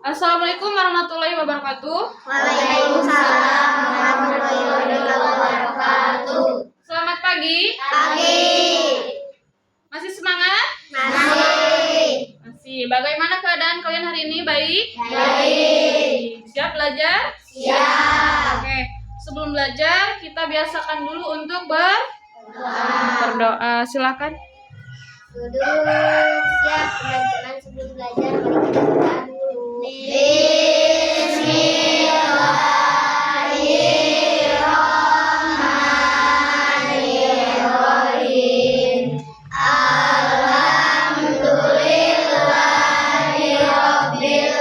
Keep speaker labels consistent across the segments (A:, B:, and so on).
A: Assalamualaikum warahmatullahi wabarakatuh.
B: Waalaikumsalam warahmatullahi wabarakatuh.
A: Selamat pagi.
B: Pagi.
A: Masih semangat? Masih. Bagaimana keadaan kalian hari ini? Baik?
B: Baik.
A: Siap belajar?
B: Siap.
A: Oke. Sebelum belajar, kita biasakan dulu untuk berdoa. Silakan.
B: Duduk. Siap teman-teman, sebelum belajar mari kita berdoa dulu. Bismillahirrahmanirrahim. Alhamdulillahirabbil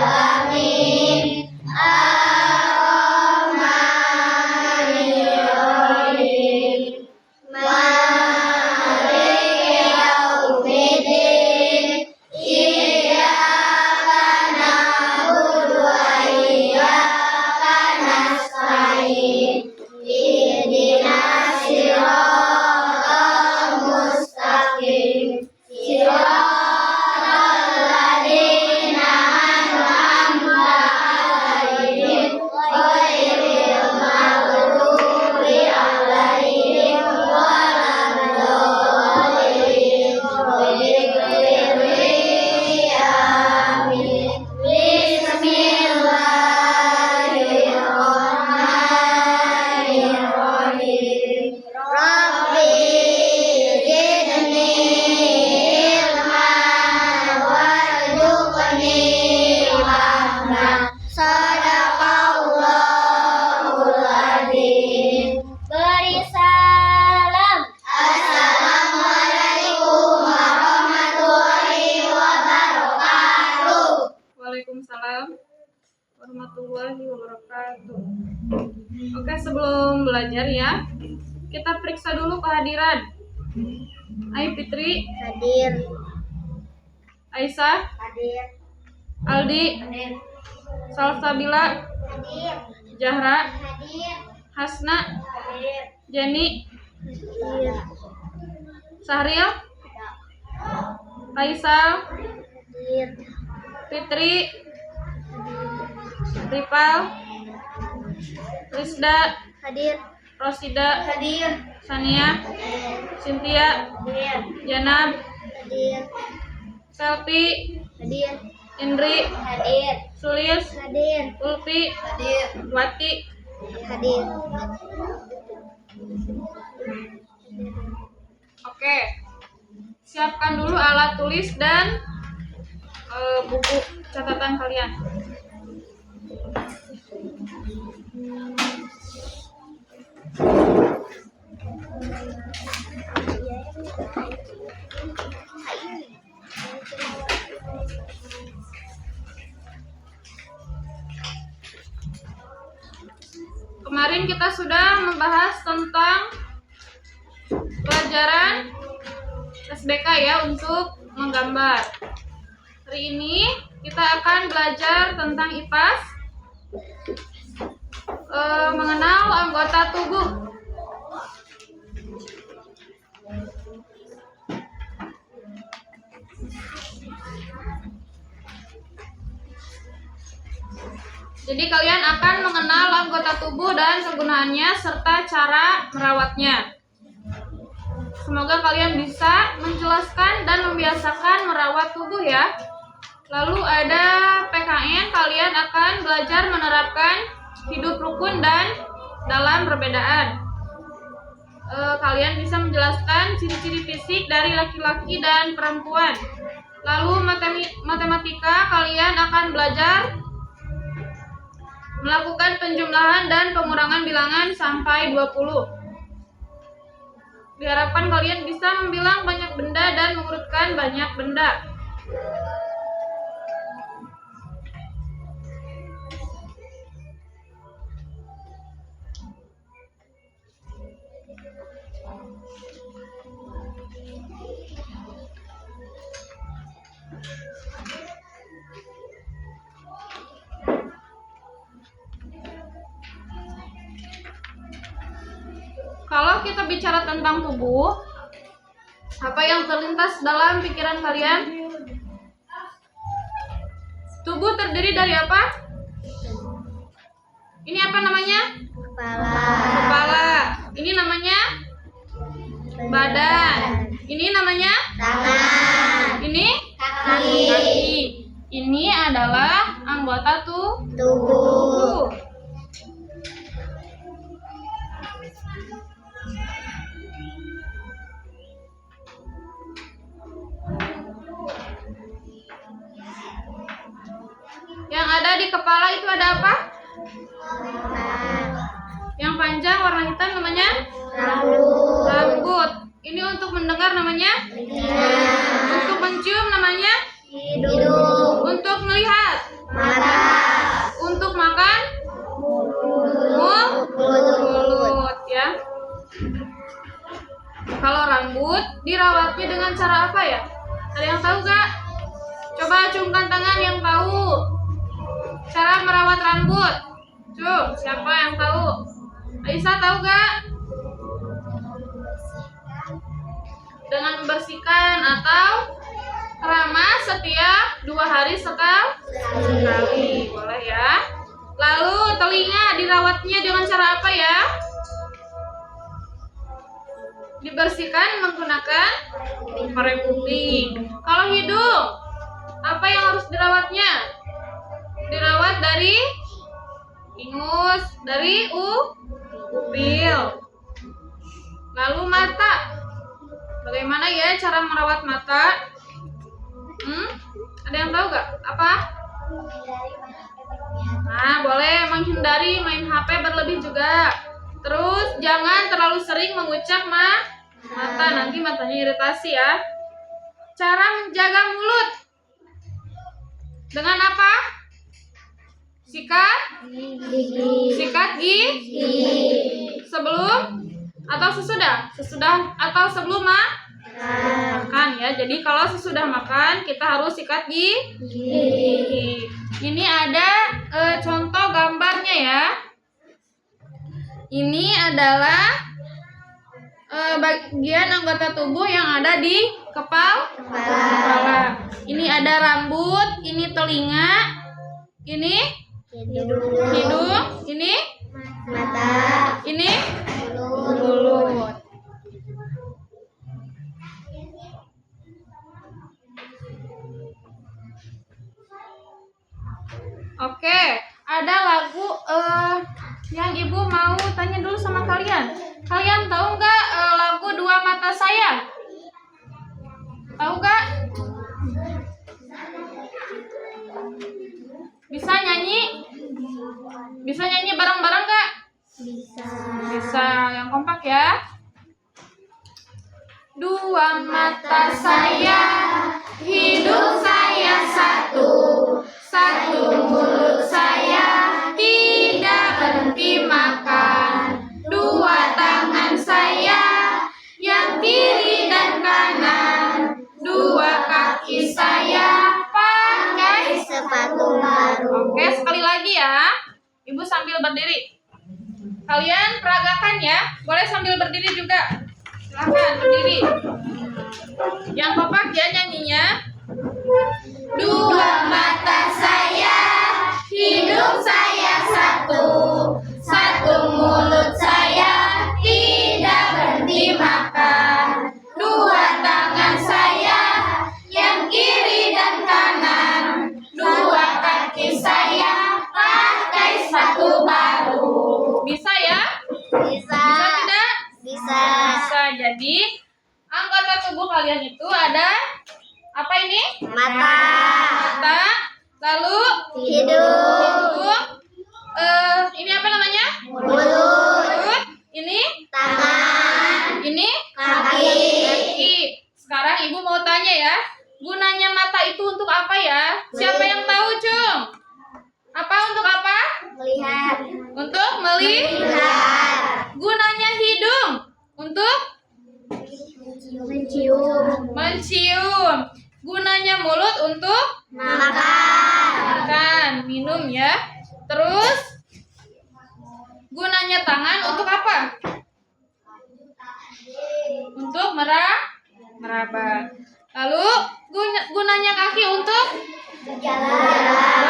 B: alamin. Ar-Rahmanirrahim. Maliki yaumiddin. Iyyaka na'budu wa iyyaka nasta'in. Ihdinas siratal mustaqim. Siratal ladzina an'amta 'alaihim ghairil maghdubi 'alaihim waladdallin. Amin. Bismillahirrahmanirrahim. Rabbi zidni ilman warzuqni fahma. Shadaqallahul adzim. Beri salam. Assalamualaikum warahmatullahi wabarakatuh.
A: Waalaikumsalam warahmatullahi wabarakatuh. Oke, sebelum belajar ya, kita periksa dulu kehadiran. Ayo Fitri,
B: Hadir.
A: Aisyah,
B: Hadir.
A: Aldi,
B: Hadir.
A: Salsabila,
B: Hadir.
A: Jahra,
B: Hadir.
A: Hasna,
B: Hadir.
A: Jenny,
B: Hadir.
A: Sahril, Faisal,
B: Hadir.
A: Fitri, Ripal, Rizda,
B: Hadir.
A: Rosida,
B: Hadir.
A: Sania, Cynthia,
B: Hadir.
A: Janab,
B: Hadir.
A: Selvi,
B: Hadir.
A: Indri,
B: Hadir.
A: Sulis,
B: Hadir.
A: Ulfi,
B: Hadir.
A: Wati.
B: Hadir.
A: Oke, siapkan dulu alat tulis dan buku catatan kalian. Kemarin kita sudah membahas tentang pelajaran SBK ya untuk menggambar. Hari ini kita akan belajar tentang IPAS, mengenal anggota tubuh. Jadi kalian akan mengenal anggota tubuh dan kegunaannya serta cara merawatnya. Semoga kalian bisa menjelaskan dan membiasakan merawat tubuh ya. Lalu ada PKN, kalian akan belajar menerapkan hidup rukun dan dalam perbedaan. Kalian bisa menjelaskan ciri-ciri fisik dari laki-laki dan perempuan. Lalu matematika, kalian akan belajar melakukan penjumlahan dan pengurangan bilangan sampai 20. Diharapkan kalian bisa membilang banyak benda dan mengurutkan banyak benda. Kalau kita bicara tentang tubuh, apa yang terlintas dalam pikiran kalian? Tubuh terdiri dari apa? Ini apa namanya?
B: Kepala.
A: Kepala. Ini namanya badan. Ini namanya
B: Tangan.
A: ini
B: Kaki.
A: kaki. Ini adalah anggota
B: Tubuh.
A: tubuh. Yang ada di kepala itu ada apa? Yang panjang warna hitam namanya
B: Rambut.
A: rambut. Ini untuk mendengar namanya, untuk mencium namanya,
B: Hidung.
A: untuk melihat,
B: Mata.
A: untuk makan mulut ya. Kalau rambut dirawatnya dengan cara apa ya? Ada yang tahu gak? Coba acungkan tangan yang tahu cara merawat rambut. Siapa yang tahu? Aisyah tahu gak? Dengan membersihkan atau keramas setiap 2 hari sekali. Boleh ya. Lalu telinga dirawatnya dengan cara apa ya? Dibersihkan menggunakan korek kuping. Kalau hidung, apa yang harus dirawatnya? Dirawat dari ingus, dari upil. Lalu mata, bagaimana ya cara merawat mata? Ada yang tahu gak? Apa? Nah, boleh menghindari main HP berlebih juga. Terus jangan terlalu sering mengucap mata, nanti matanya iritasi ya. Cara menjaga mulut dengan apa? Sikat gigi. Sebelum atau sesudah? Sesudah atau sebelum makan ya. Jadi kalau sesudah makan kita harus sikat gigi. Ini ada contoh gambarnya ya. Ini adalah bagian anggota tubuh yang ada di kepala. Ini ada rambut, ini telinga, ini hidung, ini
B: Mata.
A: ini mulut. Oke, ada lagu yang ibu mau tanya dulu sama kalian. Kalian tahu nggak lagu Dua Mata Saya? Tahu nggak? Bisa nyanyi? Bisa nyanyi bareng-bareng nggak? Bisa, yang kompak ya. Dua mata saya, hidung saya satu, mulut saya tidak berhenti makan. Dua tangan saya yang kiri dan kanan, dua kaki saya pakai
B: Sepatu baru.
A: Oke, sekali lagi ya. Ibu sambil berdiri. Kalian peragakan ya. Boleh sambil berdiri juga. Silakan berdiri. Yang kompak ya nyanyinya. Dua mata saya, hidung saya satu, mulut saya tidak berhenti makan. Dua tangan saya yang kiri dan kanan, dua kaki saya pakai sepatu baru. Bisa ya?
B: Bisa.
A: Bisa tidak?
B: Bisa.
A: Bisa. Jadi anggota tubuh kalian itu ada apa ini? Mata. Lalu
B: Hidung.
A: ini apa namanya?
B: Mulut.
A: Ini
B: Tangan.
A: ini
B: Kaki.
A: Sekarang ibu mau tanya ya, gunanya mata itu untuk apa ya? Siapa yang tahu, Cung? Apa untuk apa?
B: Melihat.
A: Untuk melihat. Gunanya hidung untuk mencium. Gunanya mulut untuk makan, minum ya. Terus gunanya tangan untuk apa? Untuk meraba. Lalu gunanya kaki untuk
B: Jalan.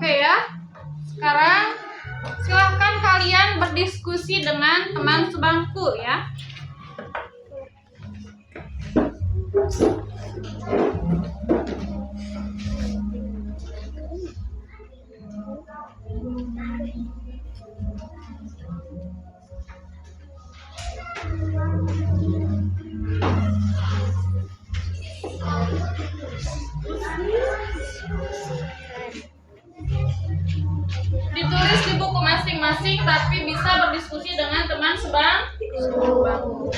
A: Oke ya. Sekarang silahkan kalian berdiskusi dengan teman sebangku ya. Ditulis di buku masing-masing, tapi bisa berdiskusi dengan teman sebangku.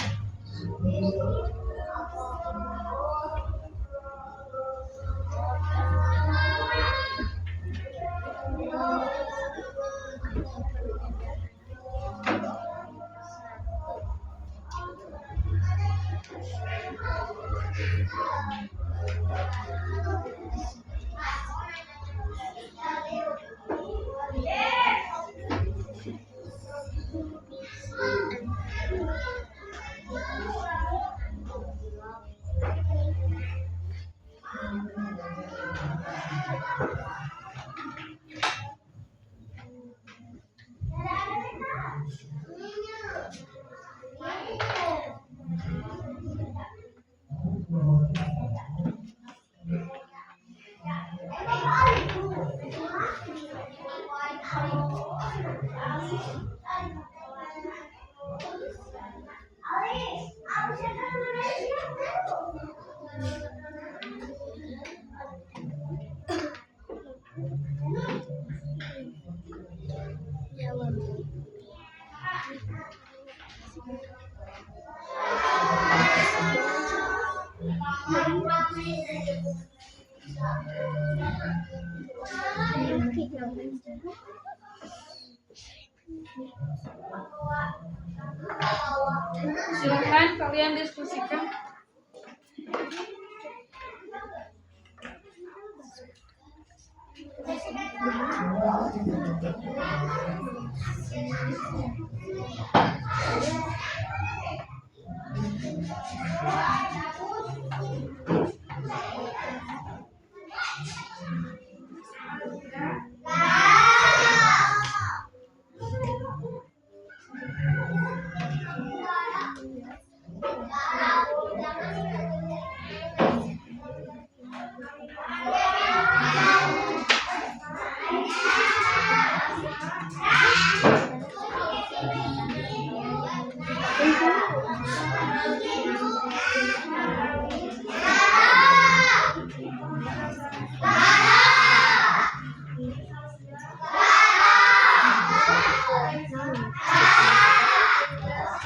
A: Silakan kalian diskusikan.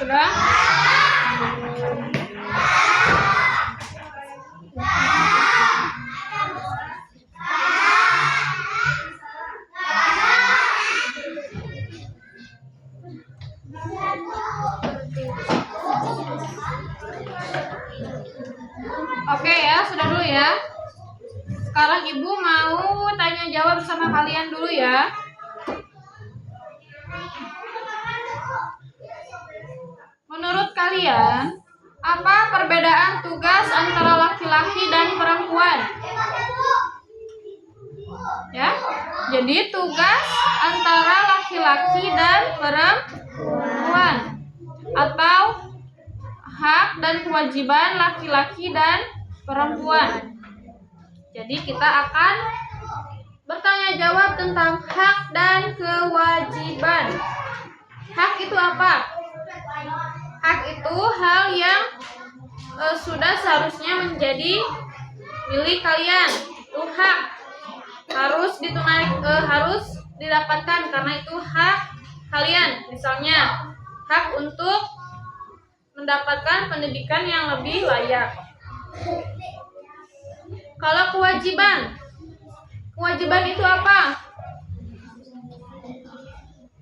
A: Sudah? Oke ya, sudah dulu ya. Sekarang Ibu mau tanya jawab sama kalian dulu ya. Menurut kalian, apa perbedaan tugas antara laki-laki dan perempuan? Ya, jadi tugas antara laki-laki dan perempuan, atau hak dan kewajiban laki-laki dan perempuan. Jadi kita akan bertanya jawab tentang hak dan kewajiban. Hak itu apa? Hak itu hal yang sudah seharusnya menjadi milik kalian. Itu hak, harus harus didapatkan karena itu hak kalian. Misalnya hak untuk mendapatkan pendidikan yang lebih layak. Kalau kewajiban itu apa?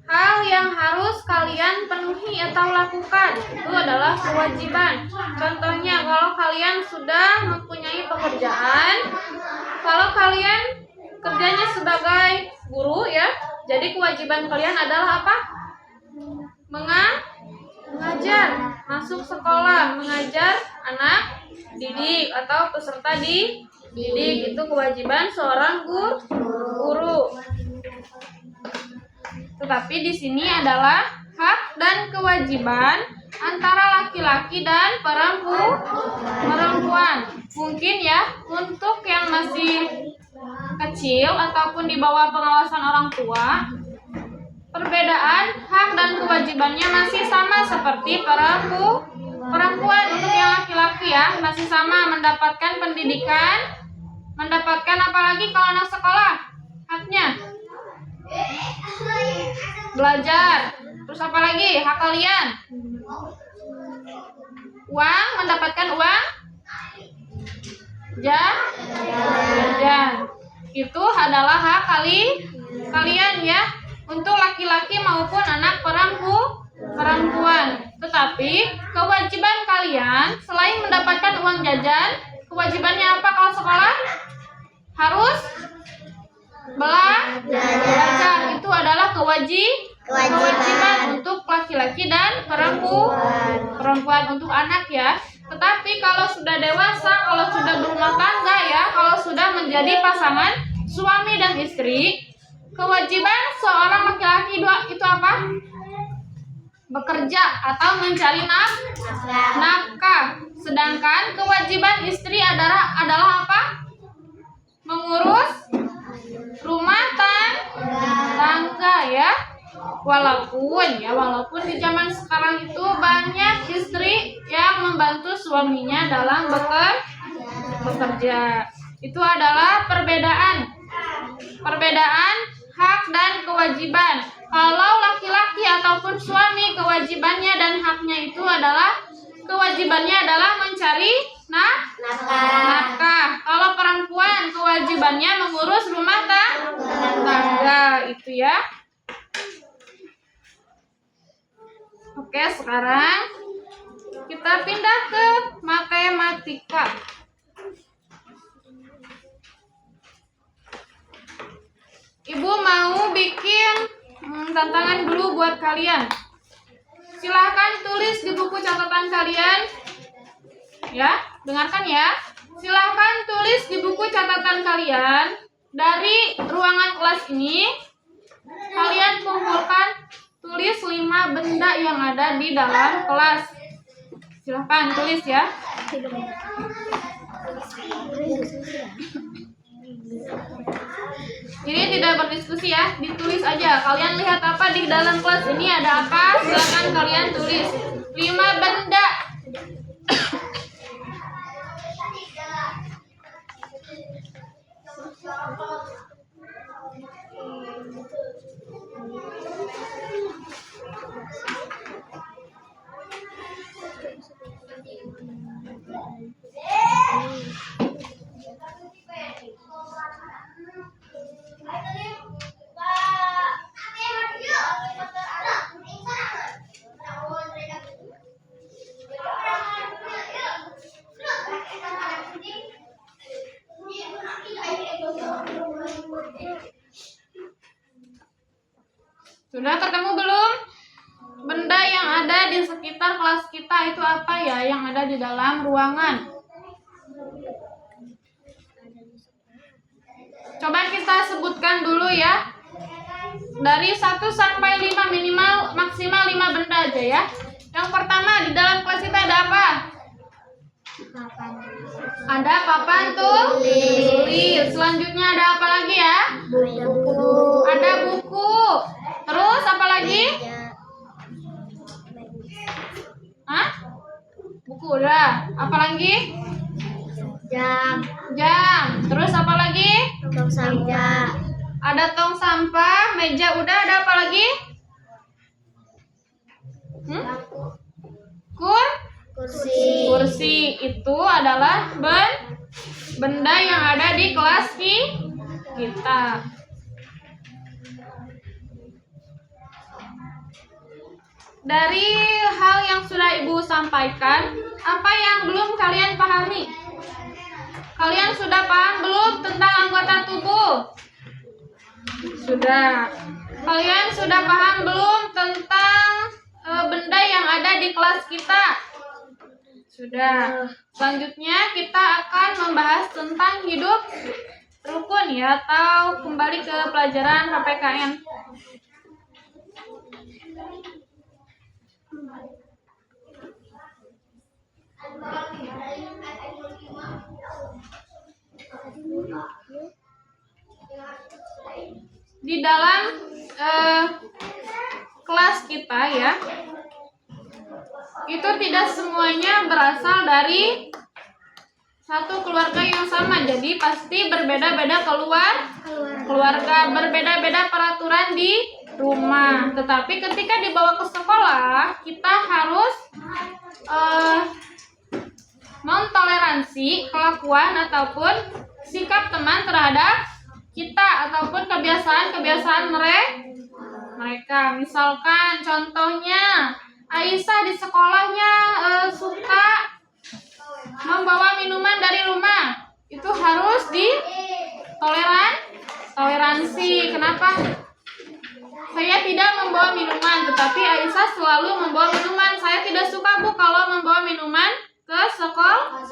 A: Hal yang harus kalian penuhi atau lakukan, itu adalah kewajiban. Contohnya, kalau kalian sudah mempunyai pekerjaan, kalau kalian kerjanya sebagai guru ya, jadi kewajiban kalian adalah apa? Mengajar, masuk sekolah, mengajar anak didik atau peserta didik, itu kewajiban seorang guru. Tetapi di sini adalah hak dan kewajiban antara laki-laki dan perempuan. Mungkin ya, untuk yang masih kecil ataupun di bawah pengawasan orang tua, perbedaan hak dan kewajibannya masih sama seperti perempuan. Untuk yang laki-laki ya, masih sama mendapatkan pendidikan, mendapatkan apalagi kalau anak sekolah, haknya belajar. Terus apa lagi hak kalian? Uang, mendapatkan uang jajan. Itu adalah hak kalian ya, untuk laki-laki maupun anak perempuan. Tetapi kewajiban kalian selain mendapatkan uang jajan, kewajibannya apa kalau sekolah? Harus belajar. Itu adalah kewajiban untuk laki-laki dan perempuan untuk anak ya. Tetapi kalau sudah dewasa, kalau sudah berumah tangga ya, kalau sudah menjadi pasangan suami dan istri, kewajiban seorang laki-laki itu apa? Bekerja atau mencari nafkah. Sedangkan kewajiban istri adalah apa? Mengurus rumah tangga ya. Walaupun di zaman sekarang itu banyak istri yang membantu suaminya dalam bekerja. Itu adalah perbedaan hak dan kewajiban. Kalau laki-laki ataupun suami, kewajibannya dan haknya itu adalah mencari nafkah. Kalau perempuan, kewajibannya mengurus rumah tangga. Itu ya. Oke, sekarang kita pindah ke matematika. Ibu mau bikin tantangan dulu buat kalian. Silahkan tulis di buku catatan kalian. Ya, dengarkan ya. Silahkan tulis di buku catatan kalian. Dari ruangan kelas ini, kalian kumpulkan, tulis 5 benda yang ada di dalam kelas. Silahkan tulis ya. Jadi tidak berdiskusi ya, ditulis aja. Kalian lihat apa di dalam kelas ini, ada apa? Silahkan kalian tulis 5 benda. Sudah ketemu belum? Benda yang ada di sekitar kelas kita itu apa ya, yang ada di dalam ruangan? Coba kita sebutkan dulu ya. Dari 1 sampai 5, minimal maksimal 5 benda aja ya. Yang pertama, di dalam kelas kita ada apa? Ada papan tulis. Selanjutnya ada apa lagi ya? Ada buku. Terus apa lagi? Buku udah. Apa lagi? Jam. Terus apa lagi?
B: Tong sampah.
A: Ada tong sampah, meja udah. Ada apa lagi? Kursi. Itu adalah benda yang ada di kelas kita. Dari hal yang sudah Ibu sampaikan, apa yang belum kalian pahami? Kalian sudah paham belum tentang anggota tubuh? Sudah. Kalian sudah paham belum tentang benda yang ada di kelas kita? Sudah. Selanjutnya kita akan membahas tentang hidup rukun ya, atau kembali ke pelajaran PPKN. di dalam kelas kita ya, itu tidak semuanya berasal dari satu keluarga yang sama. Jadi pasti berbeda-beda keluarga, berbeda-beda peraturan di rumah. Tetapi ketika dibawa ke sekolah, kita harus mentoleransi kelakuan ataupun sikap teman terhadap kita ataupun kebiasaan-kebiasaan mereka. Misalkan contohnya Aisyah di sekolahnya suka membawa minuman dari rumah, itu harus toleransi. Kenapa? Saya tidak membawa minuman, tetapi Aisyah selalu membawa minuman. Saya tidak suka Bu kalau membawa minuman ke sekolah.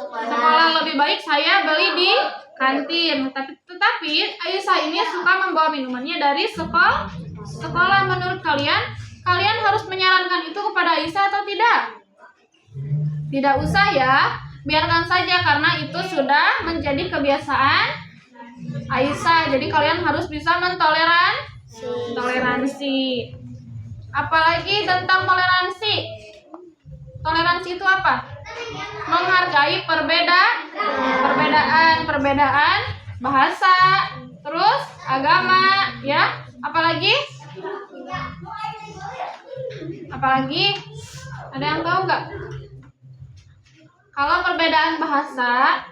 A: Lebih baik saya beli di kantin. Tetapi Aisyah ini suka membawa minumannya dari sekolah. Menurut kalian harus menyarankan itu kepada Aisyah atau tidak? Tidak usah ya, biarkan saja karena itu sudah menjadi kebiasaan Aisyah. Jadi kalian harus bisa toleransi. Apalagi tentang toleransi. Toleransi itu apa? Menghargai perbedaan bahasa, terus agama, ya. Apalagi? Ada yang tahu nggak? Kalau perbedaan bahasa,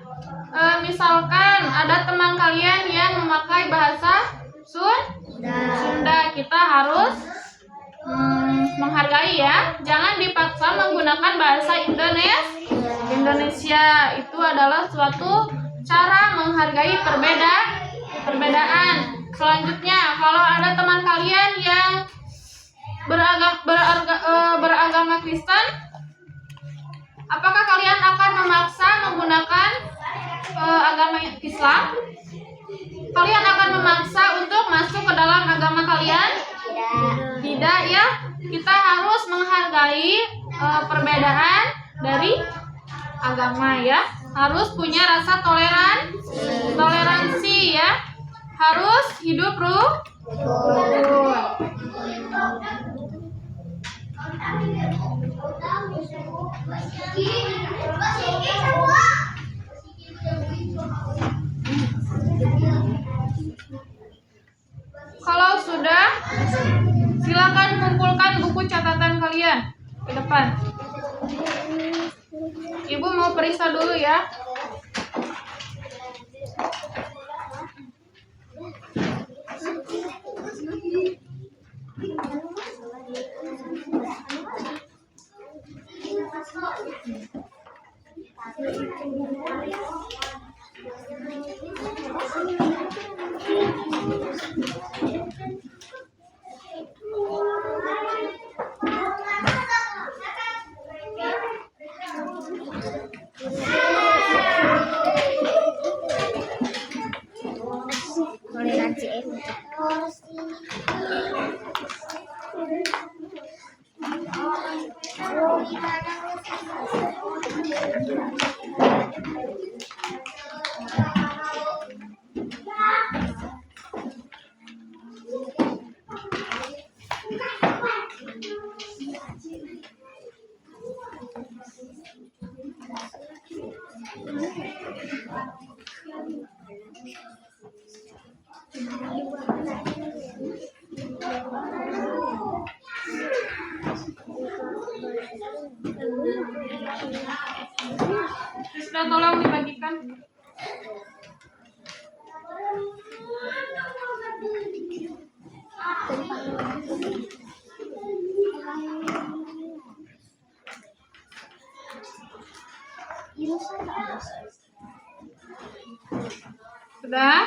A: misalkan ada teman kalian yang memakai bahasa Sunda, kita harus menghargai ya. Jangan dipaksa menggunakan bahasa Indonesia. Itu adalah suatu cara menghargai perbedaan. Selanjutnya, kalau ada teman kalian yang beragama Kristen, apakah kalian akan memaksa menggunakan agama Islam? Kalian akan memaksa untuk masuk ke dalam agama kalian? Tidak ya. Kita harus menghargai perbedaan dari agama ya. Harus punya rasa toleransi ya. Harus hidup rukun. Kalau sudah, silakan kumpulkan buku catatan kalian ke depan. Ibu mau periksa dulu ya. Sudah, tolong dibagikan. Sudah?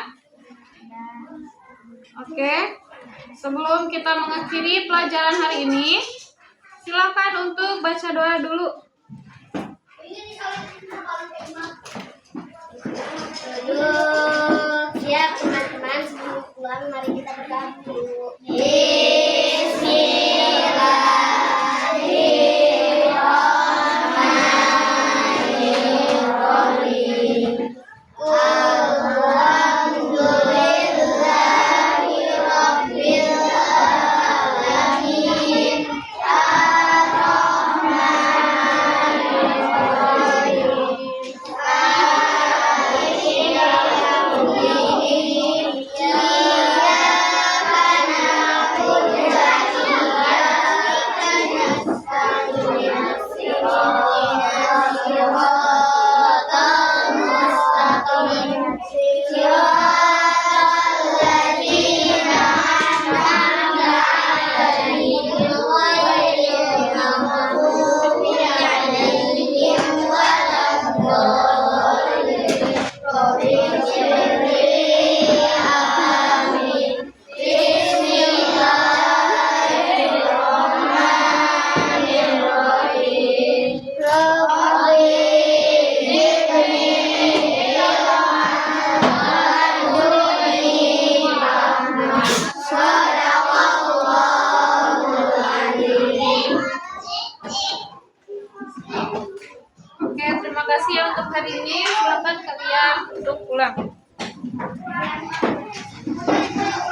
A: Oke. Sebelum kita mengakhiri pelajaran hari ini, silakan untuk baca doa dulu.
B: Siap teman-teman, sebelum pulang mari kita berdoa dulu. Bismillah.